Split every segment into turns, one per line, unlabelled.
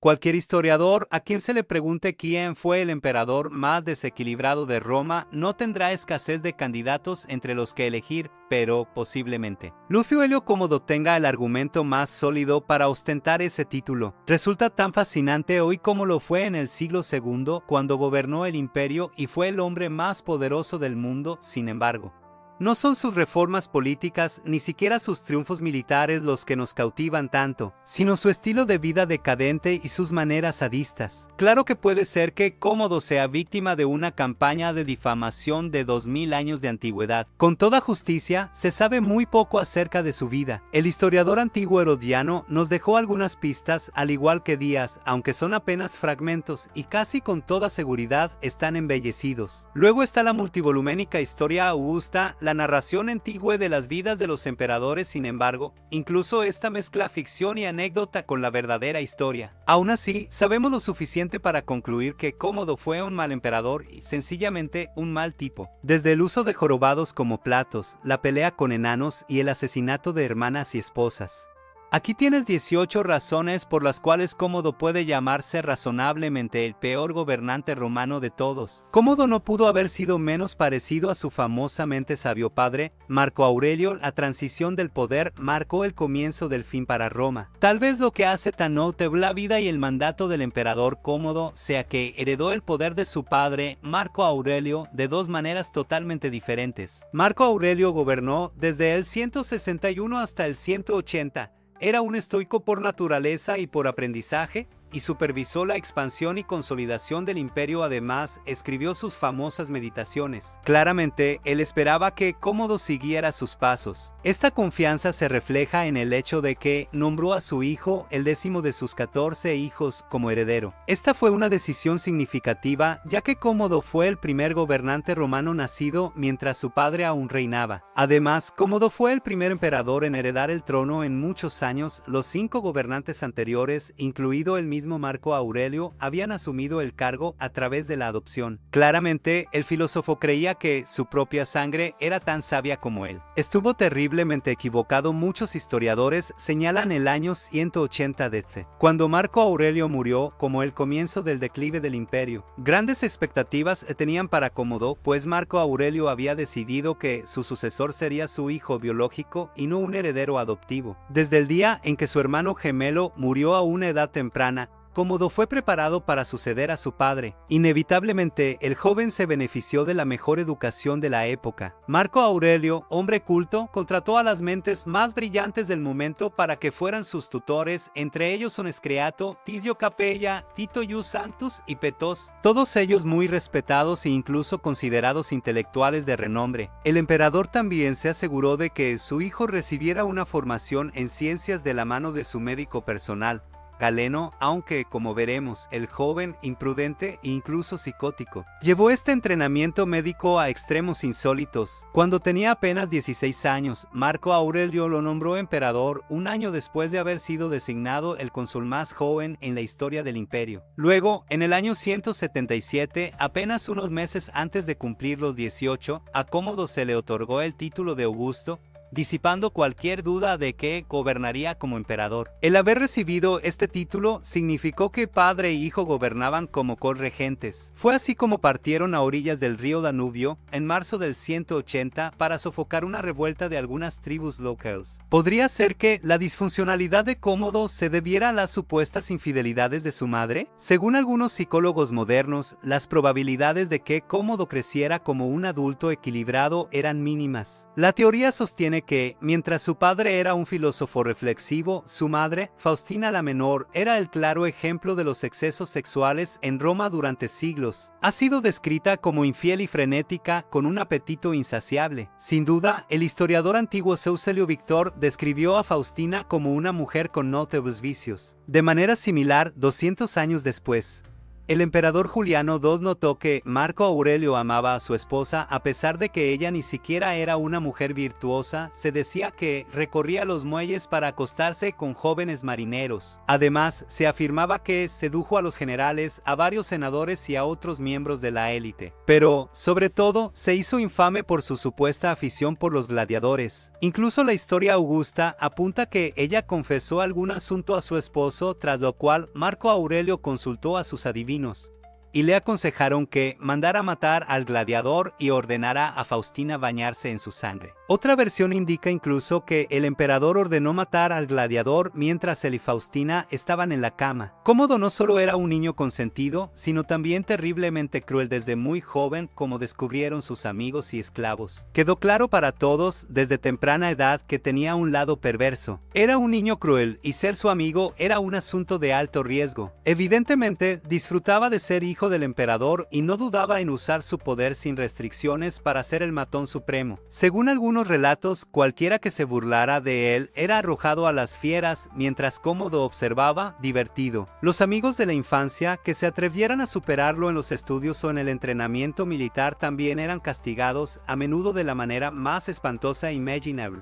Cualquier historiador a quien se le pregunte quién fue el emperador más desequilibrado de Roma no tendrá escasez de candidatos entre los que elegir, pero posiblemente Lucio Helio Cómodo tenga el argumento más sólido para ostentar ese título. Resulta tan fascinante hoy como lo fue en el siglo II, cuando gobernó el imperio y fue el hombre más poderoso del mundo. Sin embargo, no son sus reformas políticas ni siquiera sus triunfos militares los que nos cautivan tanto, sino su estilo de vida decadente y sus maneras sadistas. Claro que puede ser que Cómodo sea víctima de una campaña de difamación de 2000 años de antigüedad. Con toda justicia, se sabe muy poco acerca de su vida. El historiador antiguo Herodiano nos dejó algunas pistas, al igual que Díaz, aunque son apenas fragmentos y casi con toda seguridad están embellecidos. Luego está la multivoluménica Historia Augusta, la narración antigua de las vidas de los emperadores. Sin embargo, incluso esta mezcla ficción y anécdota con la verdadera historia. Aún así, sabemos lo suficiente para concluir que Cómodo fue un mal emperador y sencillamente un mal tipo. Desde el uso de jorobados como platos, la pelea con enanos y el asesinato de hermanas y esposas. Aquí tienes 18 razones por las cuales Cómodo puede llamarse razonablemente el peor gobernante romano de todos. Cómodo no pudo haber sido menos parecido a su famosamente sabio padre, Marco Aurelio. La transición del poder marcó el comienzo del fin para Roma. Tal vez lo que hace tan notable la vida y el mandato del emperador Cómodo sea que heredó el poder de su padre, Marco Aurelio, de dos maneras totalmente diferentes. Marco Aurelio gobernó desde el 161 hasta el 180. Era un estoico por naturaleza y por aprendizaje, y supervisó la expansión y consolidación del imperio. Además, escribió sus famosas meditaciones. Claramente, él esperaba que Cómodo siguiera sus pasos. Esta confianza se refleja en el hecho de que nombró a su hijo, el 10º de sus 14 hijos, como heredero. Esta fue una decisión significativa, ya que Cómodo fue el primer gobernante romano nacido mientras su padre aún reinaba. Además, Cómodo fue el primer emperador en heredar el trono en muchos años. Los 5 gobernantes anteriores, incluido el mismo Marco Aurelio, habían asumido el cargo a través de la adopción. Claramente, el filósofo creía que su propia sangre era tan sabia como él. Estuvo terriblemente equivocado. Muchos historiadores señalan el año 180 DC, cuando Marco Aurelio murió, como el comienzo del declive del imperio. Grandes expectativas tenían para Cómodo, pues Marco Aurelio había decidido que su sucesor sería su hijo biológico y no un heredero adoptivo. Desde el día en que su hermano gemelo murió a una edad temprana, Cómodo fue preparado para suceder a su padre. Inevitablemente, el joven se benefició de la mejor educación de la época. Marco Aurelio, hombre culto, contrató a las mentes más brillantes del momento para que fueran sus tutores, entre ellos son Escreato, Tidio Capella, Tito Ius Sanctus y Petos, todos ellos muy respetados e incluso considerados intelectuales de renombre. El emperador también se aseguró de que su hijo recibiera una formación en ciencias de la mano de su médico personal, Galeno, aunque, como veremos, el joven, imprudente e incluso psicótico, llevó este entrenamiento médico a extremos insólitos. Cuando tenía apenas 16 años, Marco Aurelio lo nombró emperador, un año después de haber sido designado el cónsul más joven en la historia del imperio. Luego, en el año 177, apenas unos meses antes de cumplir los 18, a Cómodo se le otorgó el título de Augusto, disipando cualquier duda de que gobernaría como emperador. El haber recibido este título significó que padre e hijo gobernaban como corregentes. Fue así como partieron a orillas del río Danubio, en marzo del 180, para sofocar una revuelta de algunas tribus locales. ¿Podría ser que la disfuncionalidad de Cómodo se debiera a las supuestas infidelidades de su madre? Según algunos psicólogos modernos, las probabilidades de que Cómodo creciera como un adulto equilibrado eran mínimas. La teoría sostiene que, mientras su padre era un filósofo reflexivo, su madre, Faustina la Menor, era el claro ejemplo de los excesos sexuales en Roma durante siglos. Ha sido descrita como infiel y frenética, con un apetito insaciable. Sin duda, el historiador antiguo Sucelio Victor describió a Faustina como una mujer con notables vicios. De manera similar, 200 años después, El emperador Juliano II notó que Marco Aurelio amaba a su esposa a pesar de que ella ni siquiera era una mujer virtuosa. Se decía que recorría los muelles para acostarse con jóvenes marineros. Además, se afirmaba que sedujo a los generales, a varios senadores y a otros miembros de la élite. Pero, sobre todo, se hizo infame por su supuesta afición por los gladiadores. Incluso la historia augusta apunta que ella confesó algún asunto a su esposo, tras lo cual Marco Aurelio consultó a sus adivinos y le aconsejaron que mandara matar al gladiador y ordenara a Faustina bañarse en su sangre. Otra versión indica incluso que el emperador ordenó matar al gladiador mientras él y Faustina estaban en la cama. Cómodo no solo era un niño consentido, sino también terriblemente cruel desde muy joven, como descubrieron sus amigos y esclavos. Quedó claro para todos desde temprana edad que tenía un lado perverso. Era un niño cruel y ser su amigo era un asunto de alto riesgo. Evidentemente, disfrutaba de ser hijo del emperador y no dudaba en usar su poder sin restricciones para ser el matón supremo. Según algunos relatos, cualquiera que se burlara de él era arrojado a las fieras, mientras Cómodo observaba, divertido. Los amigos de la infancia que se atrevieran a superarlo en los estudios o en el entrenamiento militar también eran castigados, a menudo de la manera más espantosa e imaginable,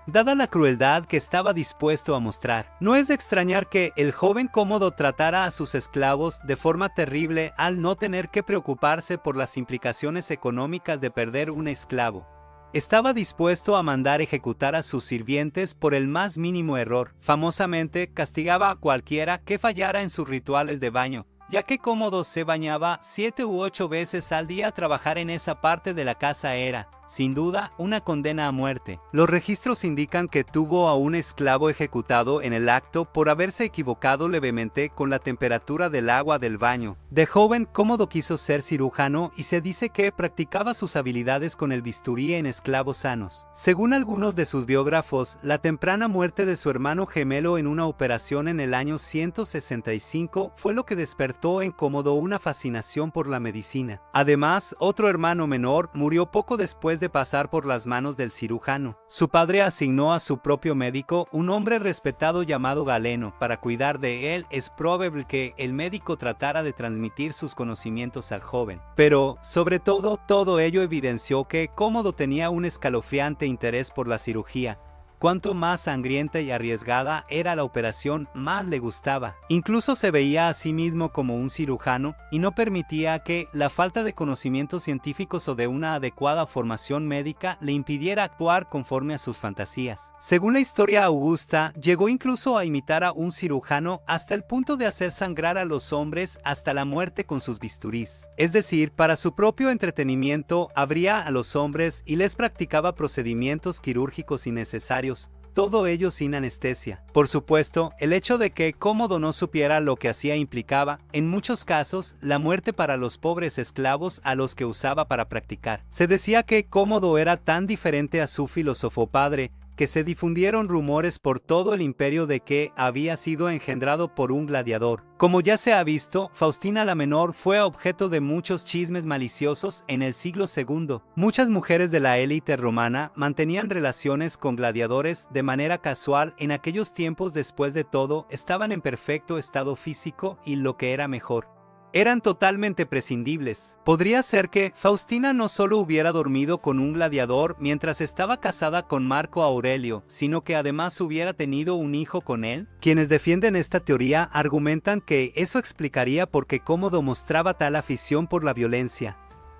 dada la crueldad que estaba dispuesto a mostrar. No es de extrañar que el joven Cómodo tratara a sus esclavos de forma terrible al no tener que preocuparse por las implicaciones económicas de perder un esclavo. Estaba dispuesto a mandar ejecutar a sus sirvientes por el más mínimo error. Famosamente, castigaba a cualquiera que fallara en sus rituales de baño, ya que Cómodo se bañaba 7 u 8 veces al día. Trabajar en esa parte de la casa era, sin duda, una condena a muerte. Los registros indican que tuvo a un esclavo ejecutado en el acto por haberse equivocado levemente con la temperatura del agua del baño. De joven, Cómodo quiso ser cirujano y se dice que practicaba sus habilidades con el bisturí en esclavos sanos. Según algunos de sus biógrafos, la temprana muerte de su hermano gemelo en una operación en el año 165 fue lo que despertó en Cómodo una fascinación por la medicina. Además, otro hermano menor murió poco después de pasar por las manos del cirujano. Su padre asignó a su propio médico, un hombre respetado llamado Galeno, para cuidar de él. Es probable que el médico tratara de transmitir sus conocimientos al joven. Pero, sobre todo ello evidenció que Cómodo tenía un escalofriante interés por la cirugía. Cuanto más sangrienta y arriesgada era la operación, más le gustaba. Incluso se veía a sí mismo como un cirujano y no permitía que la falta de conocimientos científicos o de una adecuada formación médica le impidiera actuar conforme a sus fantasías. Según la historia augusta, llegó incluso a imitar a un cirujano hasta el punto de hacer sangrar a los hombres hasta la muerte con sus bisturís. Es decir, para su propio entretenimiento, abría a los hombres y les practicaba procedimientos quirúrgicos innecesarios, todo ello sin anestesia. Por supuesto, el hecho de que Cómodo no supiera lo que hacía implicaba, en muchos casos, la muerte para los pobres esclavos a los que usaba para practicar. Se decía que Cómodo era tan diferente a su filósofo padre, que se difundieron rumores por todo el imperio de que había sido engendrado por un gladiador. Como ya se ha visto, Faustina la Menor fue objeto de muchos chismes maliciosos en el siglo II. Muchas mujeres de la élite romana mantenían relaciones con gladiadores de manera casual en aquellos tiempos. Después de todo, estaban en perfecto estado físico y, lo que era mejor, eran totalmente prescindibles. Podría ser que Faustina no solo hubiera dormido con un gladiador mientras estaba casada con Marco Aurelio, sino que además hubiera tenido un hijo con él. Quienes defienden esta teoría argumentan que eso explicaría por qué Cómodo mostraba tal afición por la violencia.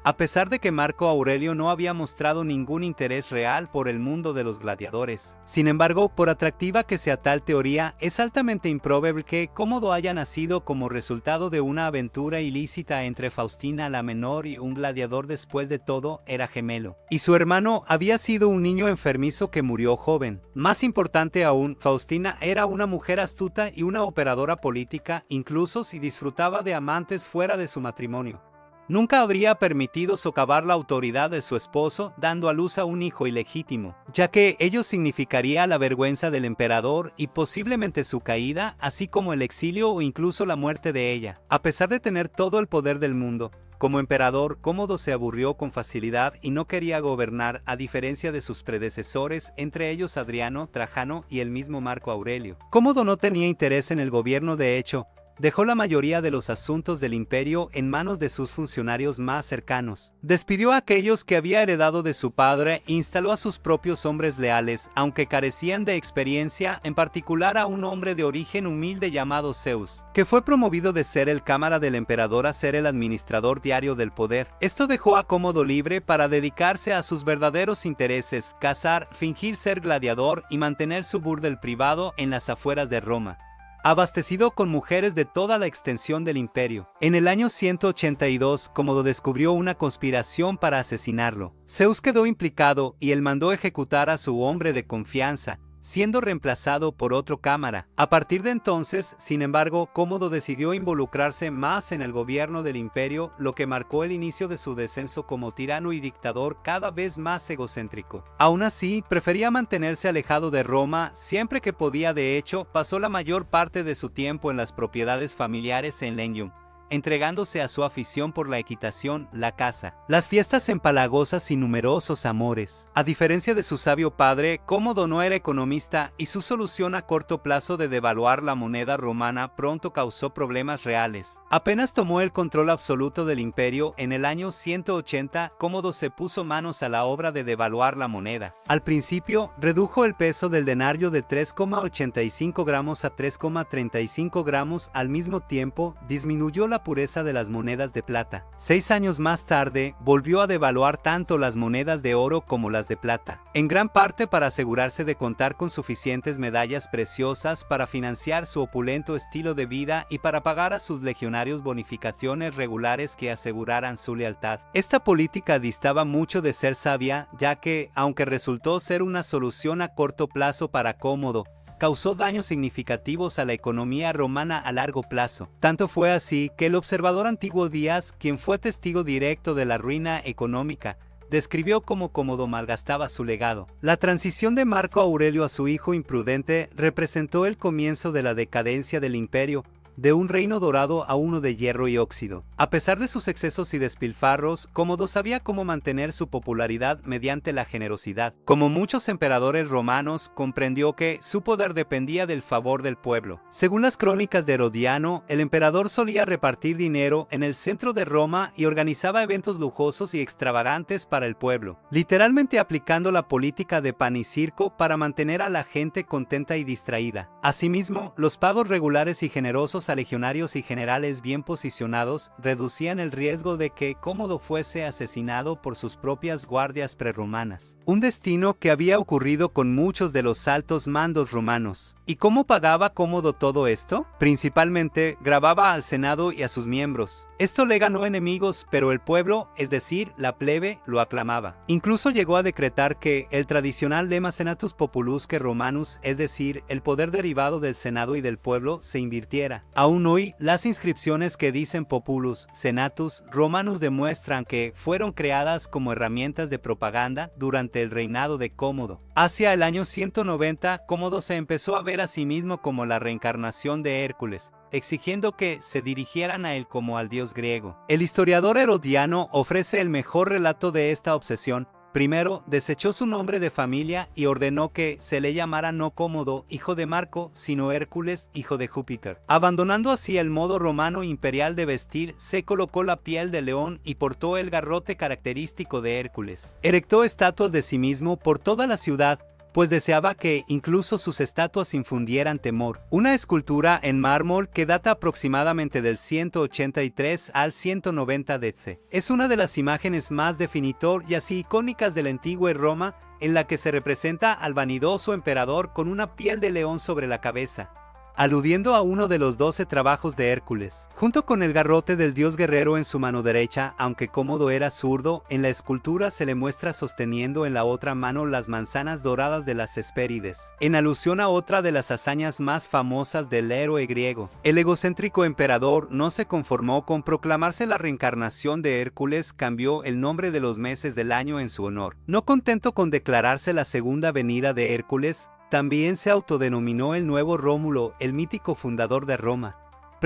A pesar de que Marco Aurelio no había mostrado ningún interés real por el mundo de los gladiadores. Sin embargo, por atractiva que sea tal teoría, es altamente improbable que Cómodo haya nacido como resultado de una aventura ilícita entre Faustina la Menor y un gladiador. Después de todo, era gemelo, y su hermano había sido un niño enfermizo que murió joven. Más importante aún, Faustina era una mujer astuta y una operadora política, incluso si disfrutaba de amantes fuera de su matrimonio. Nunca habría permitido socavar la autoridad de su esposo, dando a luz a un hijo ilegítimo, ya que ello significaría la vergüenza del emperador y posiblemente su caída, así como el exilio o incluso la muerte de ella. A pesar de tener todo el poder del mundo, como emperador, Cómodo se aburrió con facilidad y no quería gobernar, a diferencia de sus predecesores, entre ellos Adriano, Trajano y el mismo Marco Aurelio. Cómodo no tenía interés en el gobierno. De hecho, Dejó la mayoría de los asuntos del imperio en manos de sus funcionarios más cercanos. Despidió a aquellos que había heredado de su padre e instaló a sus propios hombres leales, aunque carecían de experiencia, en particular a un hombre de origen humilde llamado Zeus, que fue promovido de ser el cámara del emperador a ser el administrador diario del poder. Esto dejó a Cómodo libre para dedicarse a sus verdaderos intereses: cazar, fingir ser gladiador y mantener su burdel privado en las afueras de Roma, abastecido con mujeres de toda la extensión del imperio. En el año 182, Cómodo descubrió una conspiración para asesinarlo. Zeus quedó implicado y él mandó ejecutar a su hombre de confianza, siendo reemplazado por otro cámara. A partir de entonces, sin embargo, Cómodo decidió involucrarse más en el gobierno del imperio, lo que marcó el inicio de su descenso como tirano y dictador cada vez más egocéntrico. Aún así, prefería mantenerse alejado de Roma siempre que podía. De hecho, pasó la mayor parte de su tiempo en las propiedades familiares en Lenium, entregándose a su afición por la equitación, la caza, las fiestas empalagosas y numerosos amores. A diferencia de su sabio padre, Cómodo no era economista y su solución a corto plazo de devaluar la moneda romana pronto causó problemas reales. Apenas tomó el control absoluto del imperio, en el año 180, Cómodo se puso manos a la obra de devaluar la moneda. Al principio, redujo el peso del denario de 3,85 gramos a 3,35 gramos. Al mismo tiempo, disminuyó la pureza de las monedas de plata. 6 años más tarde, volvió a devaluar tanto las monedas de oro como las de plata, en gran parte para asegurarse de contar con suficientes medallas preciosas para financiar su opulento estilo de vida y para pagar a sus legionarios bonificaciones regulares que aseguraran su lealtad. Esta política distaba mucho de ser sabia, ya que, aunque resultó ser una solución a corto plazo para Cómodo, causó daños significativos a la economía romana a largo plazo. Tanto fue así que el observador antiguo Díaz, quien fue testigo directo de la ruina económica, describió cómo Cómodo malgastaba su legado. La transición de Marco Aurelio a su hijo imprudente representó el comienzo de la decadencia del imperio, de un reino dorado a uno de hierro y óxido. A pesar de sus excesos y despilfarros, Cómodo sabía cómo mantener su popularidad mediante la generosidad. Como muchos emperadores romanos, comprendió que su poder dependía del favor del pueblo. Según las crónicas de Herodiano, el emperador solía repartir dinero en el centro de Roma y organizaba eventos lujosos y extravagantes para el pueblo, literalmente aplicando la política de pan y circo para mantener a la gente contenta y distraída. Asimismo, los pagos regulares y generosos a legionarios y generales bien posicionados reducían el riesgo de que Cómodo fuese asesinado por sus propias guardias prerromanas. Un destino que había ocurrido con muchos de los altos mandos romanos. ¿Y cómo pagaba Cómodo todo esto? Principalmente, grababa al Senado y a sus miembros. Esto le ganó enemigos, pero el pueblo, es decir, la plebe, lo aclamaba. Incluso llegó a decretar que el tradicional lema Senatus Populusque Romanus, es decir, el poder derivado del Senado y del pueblo, se invirtiera. Aún hoy, las inscripciones que dicen Populus, Senatus, Romanus demuestran que fueron creadas como herramientas de propaganda durante el reinado de Cómodo. Hacia el año 190, Cómodo se empezó a ver a sí mismo como la reencarnación de Hércules, exigiendo que se dirigieran a él como al dios griego. El historiador Herodiano ofrece el mejor relato de esta obsesión. Primero, desechó su nombre de familia y ordenó que se le llamara no Cómodo, hijo de Marco, sino Hércules, hijo de Júpiter. Abandonando así el modo romano imperial de vestir, se colocó la piel de león y portó el garrote característico de Hércules. Erectó estatuas de sí mismo por toda la ciudad, pues deseaba que incluso sus estatuas infundieran temor. Una escultura en mármol que data aproximadamente del 183 al 190 DC. Es una de las imágenes más definitorias y icónicas de la antigua Roma, en la que se representa al vanidoso emperador con una piel de león sobre la cabeza, aludiendo a uno de los 12 trabajos de Hércules. Junto con el garrote del dios guerrero en su mano derecha, aunque Cómodo era zurdo, en la escultura se le muestra sosteniendo en la otra mano las manzanas doradas de las Hespérides, en alusión a otra de las hazañas más famosas del héroe griego. El egocéntrico emperador no se conformó con proclamarse la reencarnación de Hércules, cambió el nombre de los meses del año en su honor. No contento con declararse la segunda venida de Hércules, también se autodenominó el nuevo Rómulo, el mítico fundador de Roma,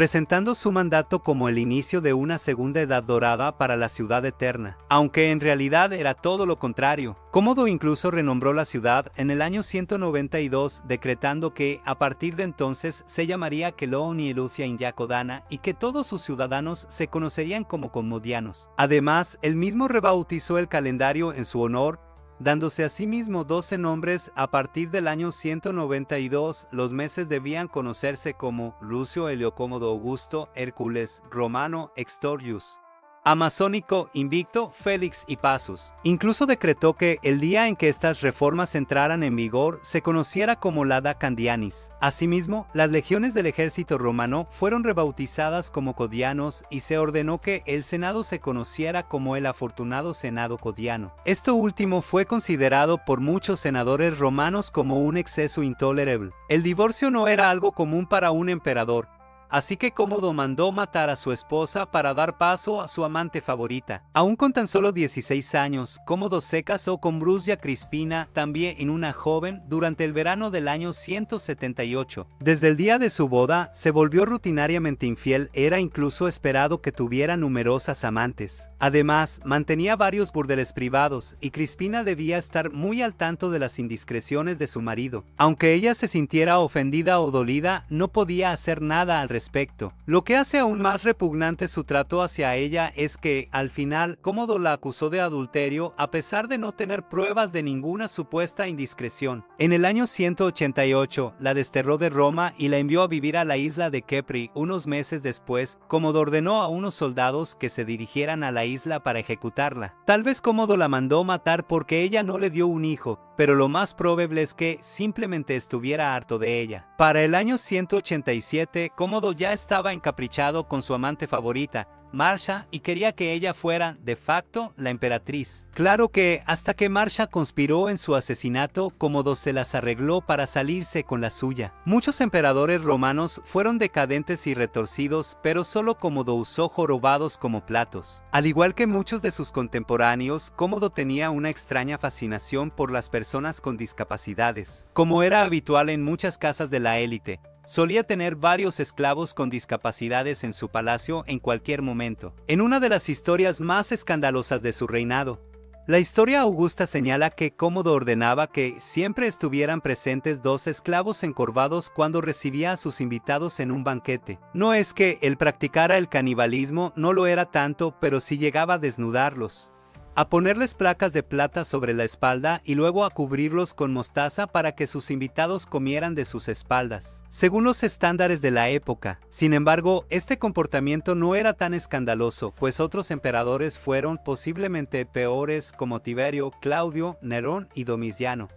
presentando su mandato como el inicio de una segunda edad dorada para la ciudad eterna, aunque en realidad era todo lo contrario. Cómodo incluso renombró la ciudad en el año 192, decretando que, a partir de entonces, se llamaría Kelowni Eleuthia Inyakodana y que todos sus ciudadanos se conocerían como comodianos. Además, él mismo rebautizó el calendario en su honor, dándose a sí mismo 12 nombres. A partir del año 192, los meses debían conocerse como Lucio Helio Cómodo Augusto, Hércules, Romano, Extorius, Amazónico, Invicto, Félix y Passus. Incluso decretó que el día en que estas reformas entraran en vigor se conociera como Lada Candianis. Asimismo, las legiones del ejército romano fueron rebautizadas como codianos y se ordenó que el Senado se conociera como el afortunado Senado Codiano. Esto último fue considerado por muchos senadores romanos como un exceso intolerable. El divorcio no era algo común para un emperador, así que Cómodo mandó matar a su esposa para dar paso a su amante favorita. Aún con tan solo 16 años, Cómodo se casó con Brussia Crispina, también una joven, durante el verano del año 178. Desde el día de su boda, se volvió rutinariamente infiel, era incluso esperado que tuviera numerosas amantes. Además, mantenía varios burdeles privados, y Crispina debía estar muy al tanto de las indiscreciones de su marido. Aunque ella se sintiera ofendida o dolida, no podía hacer nada al respecto. Lo que hace aún más repugnante su trato hacia ella es que, al final, Cómodo la acusó de adulterio a pesar de no tener pruebas de ninguna supuesta indiscreción. En el año 188, la desterró de Roma y la envió a vivir a la isla de Kepri. Unos meses después, Cómodo ordenó a unos soldados que se dirigieran a la isla para ejecutarla. Tal vez Cómodo la mandó matar porque ella no le dio un hijo, pero lo más probable es que simplemente estuviera harto de ella. Para el año 187, Cómodo ya estaba encaprichado con su amante favorita, Marcia, y quería que ella fuera, de facto, la emperatriz. Claro que, hasta que Marcia conspiró en su asesinato, Cómodo se las arregló para salirse con la suya. Muchos emperadores romanos fueron decadentes y retorcidos, pero solo Cómodo usó jorobados como platos. Al igual que muchos de sus contemporáneos, Cómodo tenía una extraña fascinación por las personas con discapacidades. Como era habitual en muchas casas de la élite, solía tener varios esclavos con discapacidades en su palacio en cualquier momento. En una de las historias más escandalosas de su reinado, la historia augusta señala que Cómodo ordenaba que siempre estuvieran presentes 2 esclavos encorvados cuando recibía a sus invitados en un banquete. No es que él practicara el canibalismo, no lo era tanto, pero sí llegaba a desnudarlos, a ponerles placas de plata sobre la espalda y luego a cubrirlos con mostaza para que sus invitados comieran de sus espaldas, según los estándares de la época. Sin embargo, este comportamiento no era tan escandaloso, pues otros emperadores fueron posiblemente peores, como Tiberio, Claudio, Nerón y Domiciano,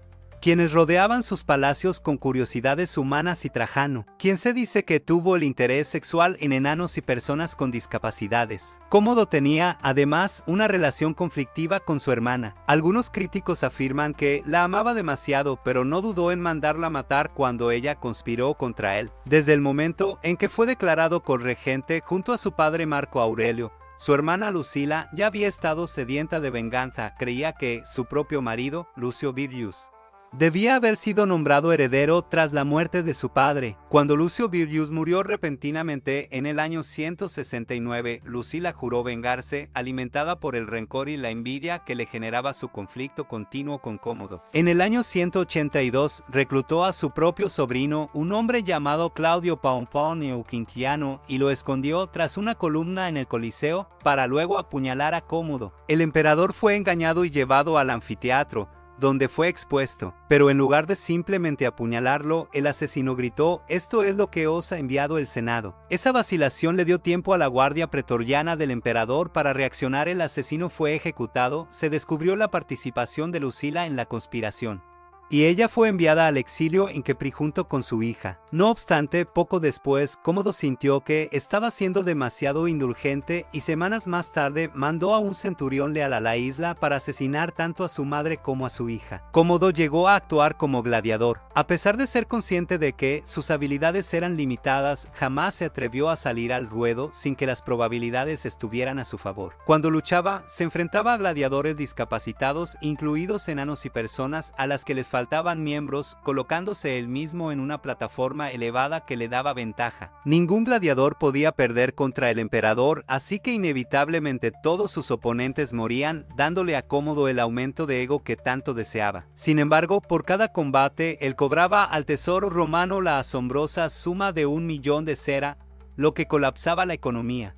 quienes rodeaban sus palacios con curiosidades humanas, y Trajano, quien se dice que tuvo el interés sexual en enanos y personas con discapacidades. Cómodo tenía, además, una relación conflictiva con su hermana. Algunos críticos afirman que la amaba demasiado, pero no dudó en mandarla matar cuando ella conspiró contra él. Desde el momento en que fue declarado corregente junto a su padre Marco Aurelio, su hermana Lucila ya había estado sedienta de venganza. Creía que su propio marido, Lucio Virbius, debía haber sido nombrado heredero tras la muerte de su padre. Cuando Lucio Virbius murió repentinamente en el año 169, Lucila juró vengarse, alimentada por el rencor y la envidia que le generaba su conflicto continuo con Cómodo. En el año 182, reclutó a su propio sobrino, un hombre llamado Claudio Pomponio Quintiano, y lo escondió tras una columna en el Coliseo, para luego apuñalar a Cómodo. El emperador fue engañado y llevado al anfiteatro, donde fue expuesto, pero en lugar de simplemente apuñalarlo, el asesino gritó: «Esto es lo que os ha enviado el Senado». Esa vacilación le dio tiempo a la guardia pretoriana del emperador para reaccionar. El asesino fue ejecutado. Se descubrió la participación de Lucila en la conspiración, y ella fue enviada al exilio en Kepri junto con su hija. No obstante, poco después, Cómodo sintió que estaba siendo demasiado indulgente y semanas más tarde mandó a un centurión leal a la isla para asesinar tanto a su madre como a su hija. Cómodo llegó a actuar como gladiador. A pesar de ser consciente de que sus habilidades eran limitadas, jamás se atrevió a salir al ruedo sin que las probabilidades estuvieran a su favor. Cuando luchaba, se enfrentaba a gladiadores discapacitados, incluidos enanos y personas a las que les faltaba faltaban miembros, colocándose él mismo en una plataforma elevada que le daba ventaja. Ningún gladiador podía perder contra el emperador, así que inevitablemente todos sus oponentes morían, dándole a Cómodo el aumento de ego que tanto deseaba. Sin embargo, por cada combate, él cobraba al tesoro romano la asombrosa suma de 1 millón de cera, lo que colapsaba la economía.